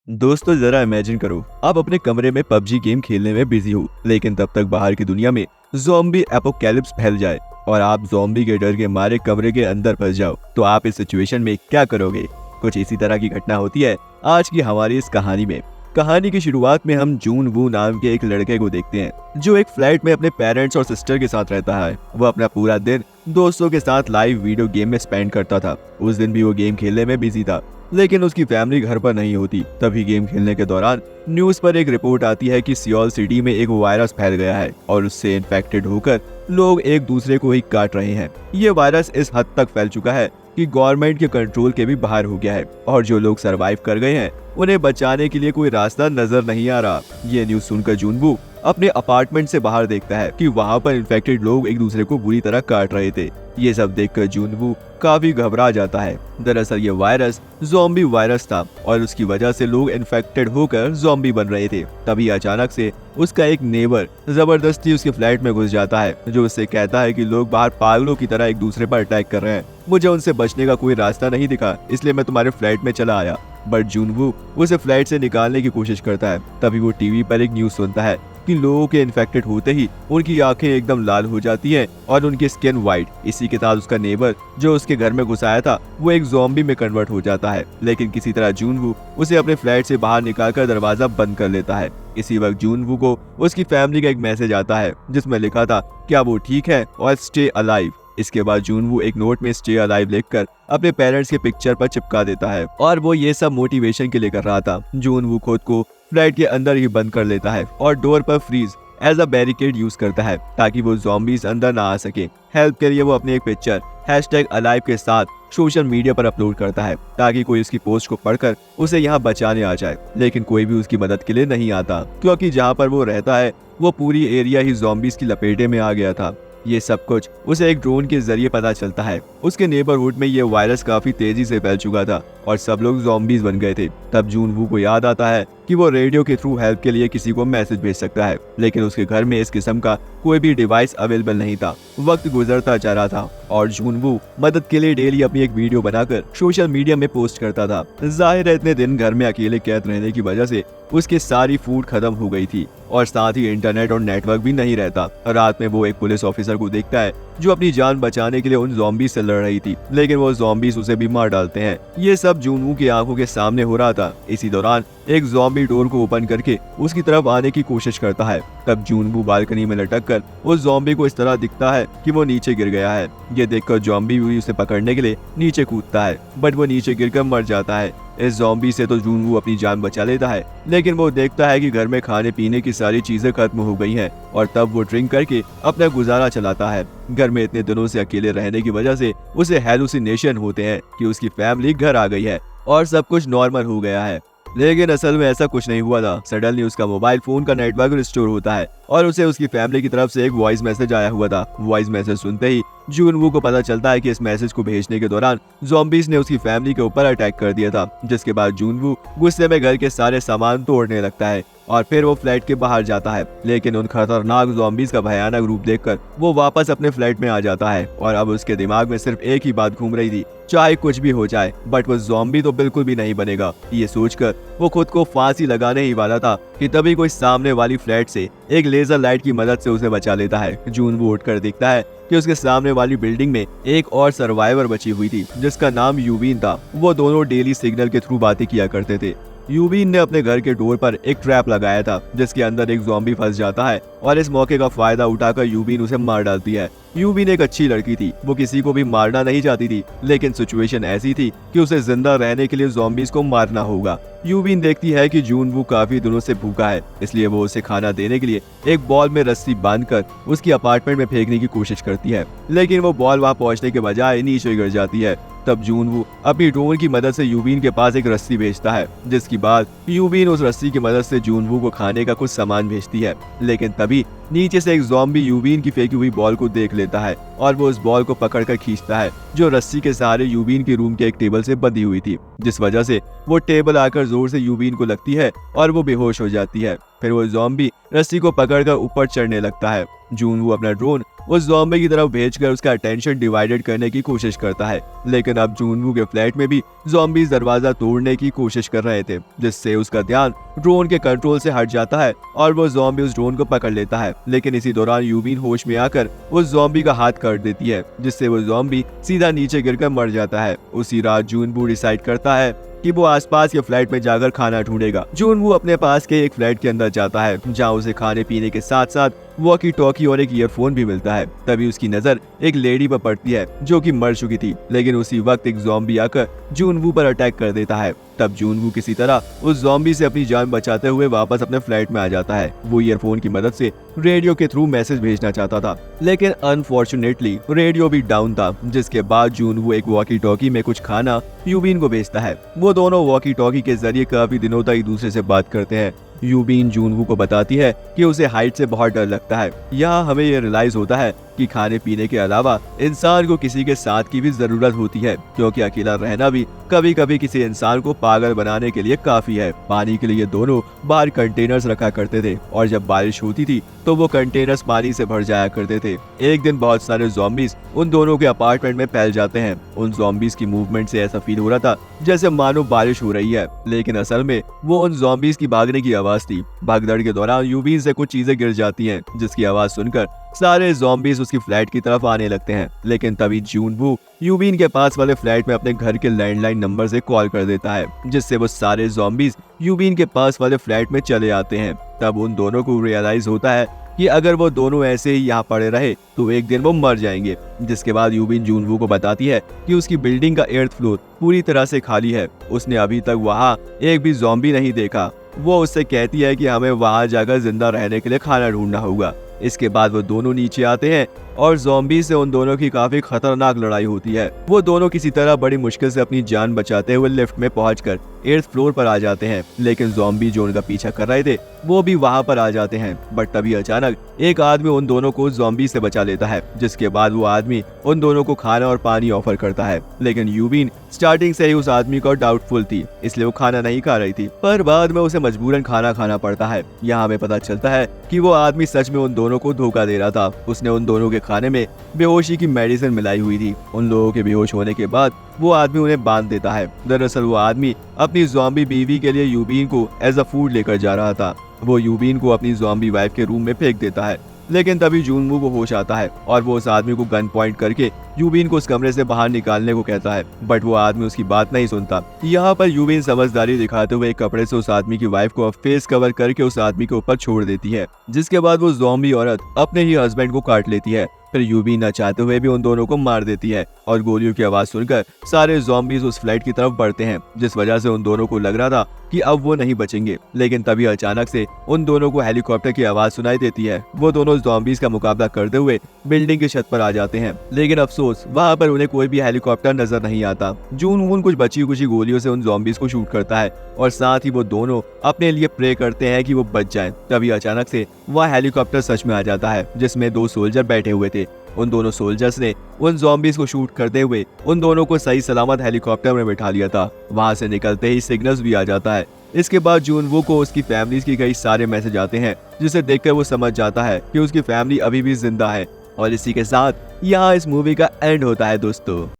दोस्तों जरा इमेजिन करो, आप अपने कमरे में पबजी गेम खेलने में बिजी हो, लेकिन तब तक बाहर की दुनिया में ज़ॉम्बी एपोकैलिप्स फैल जाए और आप ज़ॉम्बी के डर के मारे कमरे के अंदर फंस जाओ। तो आप इस सिचुएशन में क्या करोगे? कुछ इसी तरह की घटना होती है आज की हमारी इस कहानी में। कहानी की शुरुआत में हम जून वू नाम के एक लड़के को देखते हैं जो एक फ्लैट में अपने पेरेंट्स और सिस्टर के साथ रहता है। वो अपना पूरा दिन दोस्तों के साथ लाइव वीडियो गेम में स्पेंड करता था। उस दिन भी वो गेम खेलने में बिजी था, लेकिन उसकी फैमिली घर पर नहीं होती। तभी गेम खेलने के दौरान न्यूज पर एक रिपोर्ट आती है कि सियोल सिटी में एक वायरस फैल गया है और उससे इन्फेक्टेड होकर लोग एक दूसरे को ही काट रहे हैं। ये वायरस इस हद तक फैल चुका है कि गवर्नमेंट के कंट्रोल के भी बाहर हो गया है और जो लोग सरवाइव कर गए हैं उन्हें बचाने के लिए कोई रास्ता नजर नहीं आ रहा। ये न्यूज सुनकर जूनवू अपने अपार्टमेंट से बाहर देखता है कि वहाँ पर इन्फेक्टेड लोग एक दूसरे को बुरी तरह काट रहे थे। ये सब देखकर जूनवू काफी घबरा जाता है। दरअसल ये वायरस ज़ॉम्बी वायरस था और उसकी वजह से लोग इन्फेक्टेड होकर ज़ॉम्बी बन रहे थे। तभी अचानक से उसका एक नेबर जबरदस्ती उसके फ्लैट में घुस जाता है, जो उससे कहता है कि लोग बाहर पागलों की तरह एक दूसरे पर अटैक कर रहे हैं। मुझे उनसे बचने का कोई रास्ता नहीं दिखा, इसलिए मैं तुम्हारे फ्लैट में चला आया। बट जूनवू उसे फ्लैट से निकालने की कोशिश करता है। तभी वो टीवी पर एक न्यूज सुनता है कि लोगों के इन्फेक्टेड होते ही उनकी आंखें एकदम लाल हो जाती हैं और उनकी स्किन वाइट। इसी के साथ उसका नेबर जो उसके घर में घुसाया था वो एक ज़ॉम्बी में कन्वर्ट हो जाता है। लेकिन किसी तरह जूनवू उसे अपने फ्लैट से बाहर निकालकर दरवाजा बंद कर लेता है। इसी वक्त जूनवू को उसकी फैमिली का एक मैसेज आता है जिसमें लिखा था क्या वो ठीक है और स्टे अलाइव। इसके बाद जूनवू एक नोट में स्टे अलाइव लिखकर अपने पेरेंट्स के पिक्चर पर चिपका देता है और वो ये सब मोटिवेशन के लिए कर रहा था। जूनवू खुद को फ्लैट के अंदर ही बंद कर लेता है और डोर पर fridge as a barricade use करता है ताकि वो ज़ॉम्बीज अंदर ना आ सके। हेल्प के लिए वो अपनी एक पिक्चर #alive के साथ सोशल मीडिया पर अपलोड करता है ताकि कोई उसकी पोस्ट को पढ़कर उसे यहाँ बचाने आ जाए। लेकिन कोई भी उसकी मदद के लिए नहीं आता, क्योंकि जहाँ पर वो रहता है वो पूरी एरिया ही ज़ॉम्बीज की लपेटे में आ गया था। ये सब कुछ उसे एक ड्रोन के जरिए पता चलता है। उसके नेबरहुड में ये वायरस काफी तेजी से फैल चुका था और सब लोग ज़ॉम्बीज बन गए थे। तब जूनवू को याद आता है कि वो रेडियो के थ्रू हेल्प के लिए किसी को मैसेज भेज सकता है, लेकिन उसके घर में इस किस्म का कोई भी डिवाइस अवेलेबल नहीं था। वक्त गुजरता जा रहा था और जूनवू मदद के लिए डेली अपनी एक वीडियो बनाकर सोशल मीडिया में पोस्ट करता था। जाहिर है इतने दिन घर में अकेले कैद रहने की वजह से उसकी सारी फूड खत्म हो गई थी और साथ ही इंटरनेट और नेटवर्क भी नहीं रहता। रात में वो एक पुलिस ऑफिसर को देखता है जो अपनी जान बचाने के लिए उन ज़ॉम्बी से लड़ रही थी, लेकिन वो ज़ॉम्बीज उसे भी मार डालते हैं। ये सब जूनवू की आंखों के सामने हो रहा था। इसी दौरान एक ज़ॉम्बी डोर को ओपन करके उसकी तरफ आने की कोशिश करता है। तब जूनवू बालकनी में लटक कर उस ज़ॉम्बी को इस तरह दिखता है कि वो नीचे गिर गया है। ये देखकर ज़ॉम्बी भी उसे पकड़ने के लिए नीचे कूदता है, बट वो नीचे गिरकर मर जाता है। इस ज़ॉम्बी से तो जूनवू अपनी जान बचा लेता है, लेकिन वो देखता है कि घर में खाने पीने की सारी चीजें खत्म हो गई हैं और तब वो ड्रिंक करके अपना गुजारा चलाता है। घर में इतने दिनों से अकेले रहने की वजह से उसे हैलुसिनेशन होते हैं कि उसकी फैमिली घर आ गई है और सब कुछ नॉर्मल हो गया है, लेकिन असल में ऐसा कुछ नहीं हुआ था। सडनली उसका मोबाइल फोन का नेटवर्क रिस्टोर होता है और उसे उसकी फैमिली की तरफ से एक वॉइस मैसेज आया हुआ था। वॉइस मैसेज सुनते ही जूनवू को पता चलता है कि इस मैसेज को भेजने के दौरान ज़ॉम्बीज ने उसकी फैमिली के ऊपर अटैक कर दिया था, जिसके बाद जूनवू गुस्से में घर के सारे सामान तोड़ने लगता है और फिर वो फ्लैट के बाहर जाता है। लेकिन उन खतरनाक ज़ॉम्बीज का भयानक रूप देखकर वो वापस अपने फ्लैट में आ जाता है और अब उसके दिमाग में सिर्फ एक ही बात घूम रही थी, चाहे कुछ भी हो जाए बट वो ज़ॉम्बी तो बिल्कुल भी नहीं बनेगा। ये सोचकर वो खुद को फांसी लगाने ही वाला था कि तभी कोई सामने वाली फ्लैट से एक लेजर लाइट की मदद से उसे बचा लेता है। जूनवू उठकर देखता है कि उसके सामने वाली बिल्डिंग में एक और सर्वाइवर बची हुई थी जिसका नाम यूबीन था। वो दोनों डेली सिग्नल के थ्रू बातें किया करते थे। यूबीन ने अपने घर के डोर पर एक ट्रैप लगाया था जिसके अंदर एक ज़ॉम्बी फंस जाता है और इस मौके का फायदा उठाकर यूबीन उसे मार डालती है। यूबीन एक अच्छी लड़की थी, वो किसी को भी मारना नहीं चाहती थी, लेकिन सिचुएशन ऐसी थी कि उसे जिंदा रहने के लिए ज़ॉम्बीज को मारना होगा। यूबीन देखती है कि जूनवू काफी दिनों से भूखा है, इसलिए वो उसे खाना देने के लिए एक बॉल में रस्सी बांधकर उसकी अपार्टमेंट में फेंकने की कोशिश करती है, लेकिन वो बॉल वहां पहुंचने के बजाय नीचे गिर जाती है। तब जूनवू अपनी ड्रोन की मदद से यूबीन के पास एक रस्सी भेजता है, जिसके बाद यूबीन उस रस्सी की मदद से जूनवू को खाने का कुछ सामान भेजती है। लेकिन तभी नीचे से एक ज़ॉम्बी यूबीन की फेंकी हुई बॉल को देख लेता है और वो उस बॉल को पकड़कर खींचता है, जो रस्सी के सहारे यूबीन के रूम के एक टेबल से बंधी हुई थी, जिस वजह से वो टेबल आकर जोर से यूबीन को लगती है और वो बेहोश हो जाती है। फिर वो ज़ॉम्बी रस्सी को पकड़कर ऊपर चढ़ने लगता है। जूनवू अपना ड्रोन उस ज़ॉम्बी की तरफ भेजकर उसका अटेंशन डिवाइडेड करने की कोशिश करता है। लेकिन अब जूनवू के फ्लैट में भी ज़ॉम्बीज दरवाजा तोड़ने की कोशिश कर रहे थे, जिससे उसका ध्यान ड्रोन के कंट्रोल से हट जाता है और वो ज़ॉम्बी उस ड्रोन को पकड़ लेता है। लेकिन इसी दौरान यूबीन होश में आकर उस ज़ॉम्बी का हाथ काट देती है, जिससे वो ज़ॉम्बी सीधा नीचे गिरकर मर जाता है। उसी रात जूनवू डिसाइड करता है कि वो आसपास के फ्लैट में जाकर खाना ढूंढेगा। जूनवू अपने पास के एक फ्लैट के अंदर जाता है, जहाँ उसे खाने पीने के साथ साथ वॉकी टॉकी और एक ईयरफोन भी मिलता है। तभी उसकी नजर एक लेडी पर पड़ती है जो कि मर चुकी थी। लेकिन उसी वक्त एक ज़ॉम्बी आकर जूनवू पर अटैक कर देता है। तब जूनवू किसी तरह उस ज़ॉम्बी से अपनी जान बचाते हुए वापस अपने फ्लैट में आ जाता है। वो ईयरफोन की मदद से रेडियो के थ्रू मैसेज भेजना चाहता था, लेकिन अनफॉर्चुनेटली रेडियो भी डाउन था, जिसके बाद जूनवू एक वॉकी टॉकी में कुछ खाना यूबीन को भेजता है। वो दोनों वॉकी टॉकी के जरिए काफी दिनों तक एक दूसरे से बात करते हैं। यूबीन जूनवू को बताती है कि उसे हाइट से बहुत डर लगता है। यहाँ हमें ये रियलाइज होता है कि खाने पीने के अलावा इंसान को किसी के साथ की भी जरूरत होती है, क्योंकि अकेला रहना भी कभी कभी किसी इंसान को पागल बनाने के लिए काफी है। पानी के लिए दोनों बाहर कंटेनर्स रखा करते थे और जब बारिश होती थी तो वो कंटेनर्स पानी से भर जाया करते थे। एक दिन बहुत सारे ज़ॉम्बीज उन दोनों के अपार्टमेंट में फैल जाते हैं। उन ज़ॉम्बीज की मूवमेंट से ऐसा फील हो रहा था जैसे मानो बारिश हो रही है, लेकिन असल में वो उन ज़ॉम्बीज की भागने की आवाज थी। भगदड़ के दौरान यूबीन से कुछ चीजें गिर जाती हैं, जिसकी आवाज सुनकर सारे ज़ॉम्बीज उसकी फ्लैट की तरफ आने लगते हैं। लेकिन तभी जूनवू यूबीन के पास वाले फ्लैट में अपने घर के लैंडलाइन नंबर से कॉल कर देता है, जिससे वो सारे ज़ॉम्बीज यूबीन के पास वाले फ्लैट में चले आते हैं। तब उन दोनों को रियलाइज होता है कि अगर वो दोनों ऐसे ही यहाँ पड़े रहे तो एक दिन वो मर जाएंगे। जिसके बाद यूबीन जूनवू को बताती है कि उसकी बिल्डिंग का 8th फ्लोर पूरी तरह से खाली है। उसने अभी तक वहाँ एक भी ज़ॉम्बी नहीं देखा। वो उससे कहती है कि हमें वहाँ जाकर जिंदा रहने के लिए खाना ढूंढना होगा। इसके बाद वो दोनों नीचे आते हैं और ज़ॉम्बी से उन दोनों की काफी खतरनाक लड़ाई होती है। वो दोनों किसी तरह बड़ी मुश्किल से अपनी जान बचाते हुए लिफ्ट में पहुंचकर 8th फ्लोर पर आ जाते हैं। लेकिन ज़ॉम्बी जो उनका पीछा कर रहे थे वो भी वहां पर आ जाते हैं। बट तभी अचानक एक आदमी उन दोनों को ज़ॉम्बी से बचा लेता है, जिसके बाद वो आदमी उन दोनों को खाना और पानी ऑफर करता है। लेकिन यूबीन स्टार्टिंग से ही उस आदमी को डाउटफुल थी, इसलिए वो खाना नहीं खा रही थी, पर बाद में उसे मजबूरन खाना खाना पड़ता है। यहाँ हमें पता चलता है कि वो आदमी सच में उन दोनों को धोखा दे रहा था। उसने उन दोनों के खाने में बेहोशी की मेडिसिन मिलाई हुई थी। उन लोगों के बेहोश होने के बाद वो आदमी उन्हें बांध देता है। दरअसल वो आदमी अपनी ज़ॉम्बी बीवी के लिए यूबीन को एज अ फूड लेकर जा रहा था। वो यूबीन को अपनी ज़ॉम्बी वाइफ के रूम में फेंक देता है। लेकिन तभी जूनवू को होश आता है और वो उस आदमी को गन पॉइंट करके यूबीन को उस कमरे से बाहर निकालने को कहता है, बट वो आदमी उसकी बात नहीं सुनता। यहाँ पर यूबीन समझदारी दिखाते हुए एक कपड़े से उस आदमी की वाइफ को फेस कवर करके उस आदमी के ऊपर छोड़ देती है, जिसके बाद वो ज़ॉम्बी औरत अपने ही हस्बैंड को काट लेती है। फिर यूबीन न चाहते हुए भी उन दोनों को मार देती है और गोलियों की आवाज सुनकर सारे ज़ॉम्बीज उस फ्लैट की तरफ बढ़ते हैं, जिस वजह से उन दोनों को लग रहा था कि अब वो नहीं बचेंगे। लेकिन तभी अचानक से उन दोनों को हेलीकॉप्टर की आवाज सुनाई देती है। वो दोनों ज़ॉम्बीज का मुकाबला करते हुए बिल्डिंग की छत पर आ जाते हैं, लेकिन अफसोस वहाँ पर उन्हें कोई भी हेलीकॉप्टर नजर नहीं आता। जूनवून कुछ बची कुछ गोलियों से उन ज़ॉम्बीज को शूट करता है और साथ ही वो दोनों अपने लिए प्रे करते हैं कि वो बच जाएं। तभी अचानक से वह हेलीकॉप्टर सच में आ जाता है, जिसमें 2 सोल्जर बैठे हुए थे। उन दोनों सोल्जर्स ने उन ज़ॉम्बीज को शूट करते हुए उन दोनों को सही सलामत हेलीकॉप्टर में बैठा लिया था। वहां से निकलते ही सिग्नल्स भी आ जाता है। इसके बाद जूनवू को उसकी फैमिलीज की कई सारे मैसेज आते हैं, जिसे देखकर वो समझ जाता है कि उसकी फैमिली अभी भी जिंदा है। और इसी के साथ यहाँ इस मूवी का एंड होता है दोस्तों।